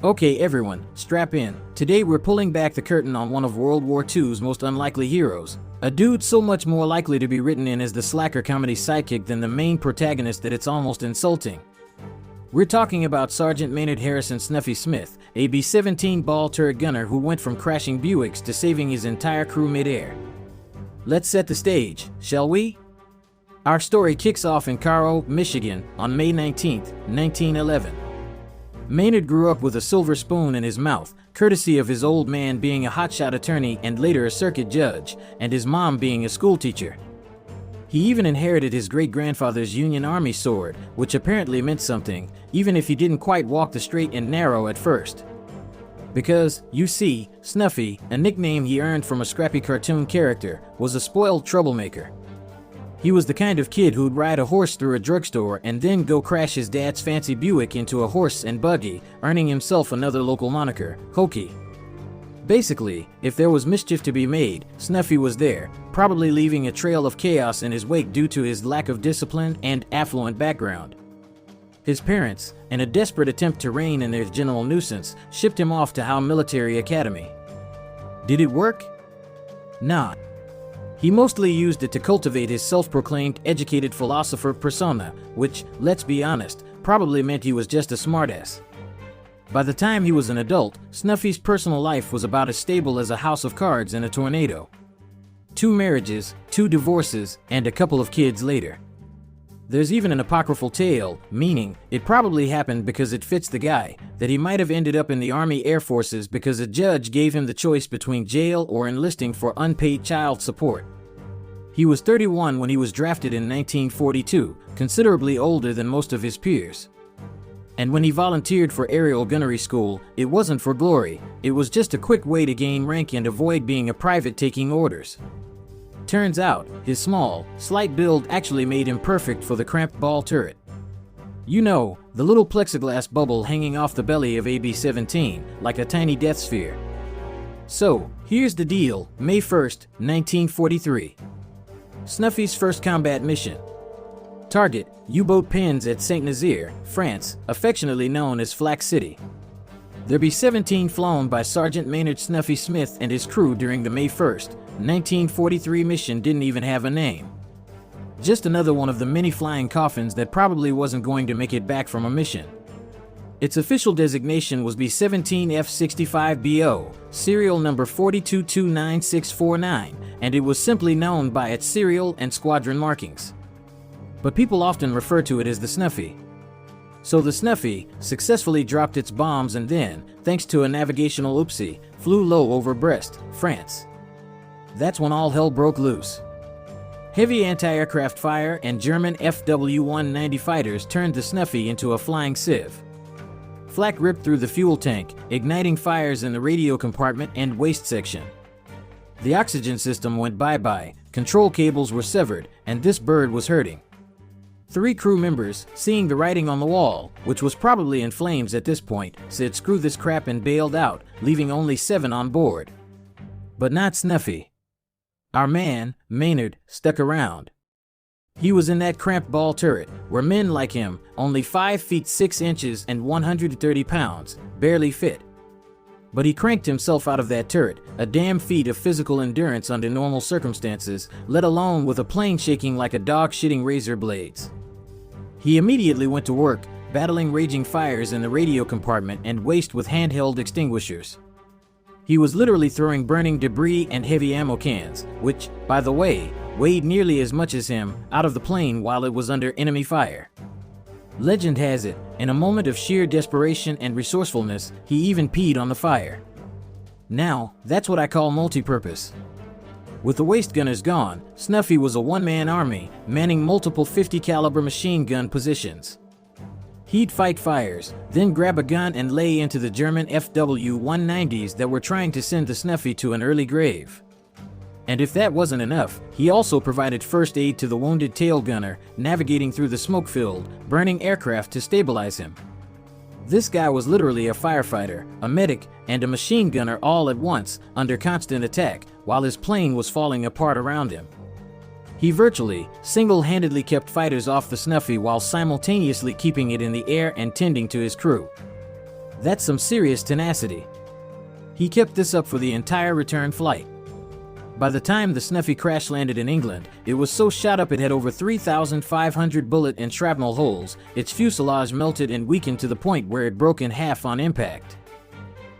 Okay everyone, strap in. Today we're pulling back the curtain on one of World War II's most unlikely heroes. A dude so much more likely to be written in as the slacker comedy sidekick than the main protagonist that it's almost insulting. We're talking about Sergeant Maynard H. Snuffy Smith, a B-17 ball turret gunner who went from crashing Buicks to saving his entire crew mid-air. Let's set the stage, shall we? Our story kicks off in Cairo, Michigan, on May 19, 1911. Maynard grew up with a silver spoon in his mouth, courtesy of his old man being a hotshot attorney and later a circuit judge, and his mom being a schoolteacher. He even inherited his great-grandfather's Union Army sword, which apparently meant something, even if he didn't quite walk the straight and narrow at first. Because, you see, Snuffy, a nickname he earned from a scrappy cartoon character, was a spoiled troublemaker. He was the kind of kid who'd ride a horse through a drugstore and then go crash his dad's fancy Buick into a horse and buggy, earning himself another local moniker, Hokey. Basically, if there was mischief to be made, Snuffy was there, probably leaving a trail of chaos in his wake due to his lack of discipline and affluent background. His parents, in a desperate attempt to rein in their general nuisance, shipped him off to Howe Military Academy. Did it work? Nah. He mostly used it to cultivate his self-proclaimed educated philosopher persona, which, let's be honest, probably meant he was just a smartass. By the time he was an adult, Snuffy's personal life was about as stable as a house of cards in a tornado. 2 marriages, 2 divorces, and a couple of kids later. There's even an apocryphal tale, meaning it probably happened because it fits the guy, that he might have ended up in the Army Air Forces because a judge gave him the choice between jail or enlisting for unpaid child support. He was 31 when he was drafted in 1942, considerably older than most of his peers. And when he volunteered for aerial gunnery school, it wasn't for glory, it was just a quick way to gain rank and avoid being a private taking orders. Turns out, his small, slight build actually made him perfect for the cramped ball turret. You know, the little plexiglass bubble hanging off the belly of a B-17, like a tiny death sphere. So, here's the deal, May 1st, 1943. Snuffy's first combat mission. Target, U-boat pins at Saint-Nazaire, France, affectionately known as Flak City. The B-17 flown by Sergeant Maynard Snuffy Smith and his crew during the May 1st, 1943 mission didn't even have a name. Just another one of the many flying coffins that probably wasn't going to make it back from a mission. Its official designation was B-17F-65BO, serial number 4229649, and it was simply known by its serial and squadron markings. But people often refer to it as the Snuffy. So the Snuffy successfully dropped its bombs and then, thanks to a navigational oopsie, flew low over Brest, France. That's when all hell broke loose. Heavy anti-aircraft fire and German FW-190 fighters turned the Snuffy into a flying sieve. Flak ripped through the fuel tank, igniting fires in the radio compartment and waist section. The oxygen system went bye-bye, control cables were severed, and this bird was hurting. 3 crew members, seeing the writing on the wall, which was probably in flames at this point, said screw this crap and bailed out, leaving only 7 on board. But not Snuffy. Our man, Maynard, stuck around. He was in that cramped ball turret, where men like him, only 5 feet 6 inches and 130 pounds, barely fit. But he cranked himself out of that turret, a damn feat of physical endurance under normal circumstances, let alone with a plane shaking like a dog shitting razor blades. He immediately went to work, battling raging fires in the radio compartment and waste with handheld extinguishers. He was literally throwing burning debris and heavy ammo cans, which, by the way, weighed nearly as much as him, out of the plane while it was under enemy fire. Legend has it, in a moment of sheer desperation and resourcefulness, he even peed on the fire. Now, that's what I call multi-purpose. With the waist gunners gone, Snuffy was a one-man army, manning multiple 50 caliber machine gun positions. He'd fight fires, then grab a gun and lay into the German FW-190s that were trying to send the Snuffy to an early grave. And if that wasn't enough, he also provided first aid to the wounded tail gunner, navigating through the smoke-filled, burning aircraft to stabilize him. This guy was literally a firefighter, a medic, and a machine gunner all at once, under constant attack, while his plane was falling apart around him. He virtually, single-handedly kept fighters off the Snuffy while simultaneously keeping it in the air and tending to his crew. That's some serious tenacity. He kept this up for the entire return flight. By the time the Snuffy crash landed in England, it was so shot up it had over 3,500 bullet and shrapnel holes, its fuselage melted and weakened to the point where it broke in half on impact.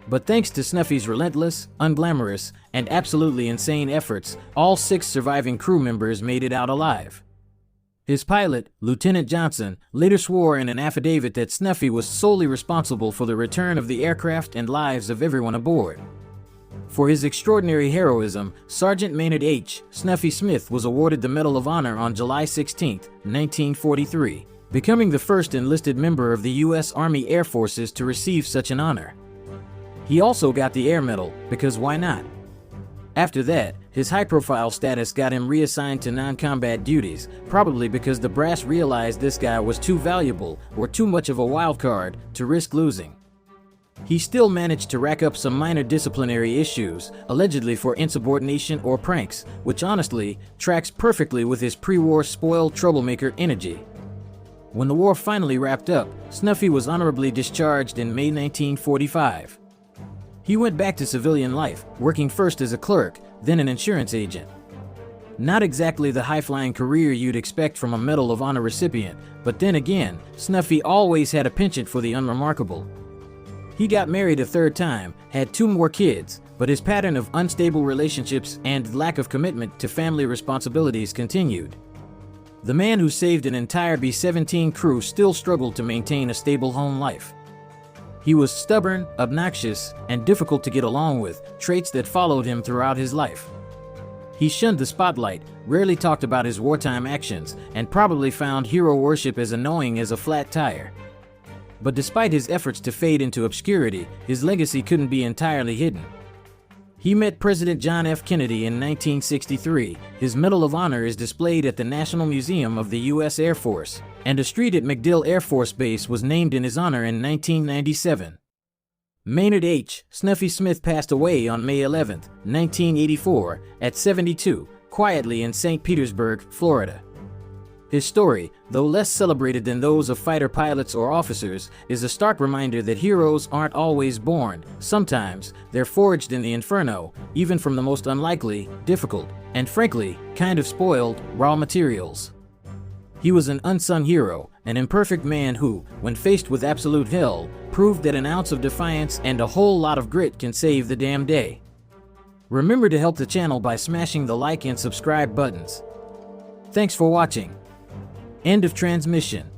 But thanks to Snuffy's relentless, unglamorous, and absolutely insane efforts, all 6 surviving crew members made it out alive. His pilot, Lieutenant Johnson, later swore in an affidavit that Snuffy was solely responsible for the return of the aircraft and lives of everyone aboard. For his extraordinary heroism, Sergeant Maynard H. Snuffy Smith was awarded the Medal of Honor on July 16, 1943, becoming the first enlisted member of the U.S. Army Air Forces to receive such an honor. He also got the Air Medal, because why not? After that, his high-profile status got him reassigned to non-combat duties, probably because the brass realized this guy was too valuable or too much of a wild card to risk losing. He still managed to rack up some minor disciplinary issues, allegedly for insubordination or pranks, which honestly tracks perfectly with his pre-war spoiled troublemaker energy. When the war finally wrapped up, Snuffy was honorably discharged in May 1945. He went back to civilian life, working first as a clerk, then an insurance agent. Not exactly the high-flying career you'd expect from a Medal of Honor recipient, but then again, Snuffy always had a penchant for the unremarkable. He got married a 3rd time, had 2 more kids, but his pattern of unstable relationships and lack of commitment to family responsibilities continued. The man who saved an entire B-17 crew still struggled to maintain a stable home life. He was stubborn, obnoxious, and difficult to get along with, traits that followed him throughout his life. He shunned the spotlight, rarely talked about his wartime actions, and probably found hero worship as annoying as a flat tire. But despite his efforts to fade into obscurity, his legacy couldn't be entirely hidden. He met President John F. Kennedy in 1963. His Medal of Honor is displayed at the National Museum of the U.S. Air Force, and a street at MacDill Air Force Base was named in his honor in 1997. Maynard H. Snuffy Smith passed away on May 11, 1984, at 72, quietly in St. Petersburg, Florida. His story, though less celebrated than those of fighter pilots or officers, is a stark reminder that heroes aren't always born. Sometimes, they're forged in the Inferno, even from the most unlikely, difficult, and frankly, kind of spoiled, raw materials. He was an unsung hero, an imperfect man who, when faced with absolute hell, proved that an ounce of defiance and a whole lot of grit can save the damn day. Remember to help the channel by smashing the like and subscribe buttons. Thanks for watching. End of transmission.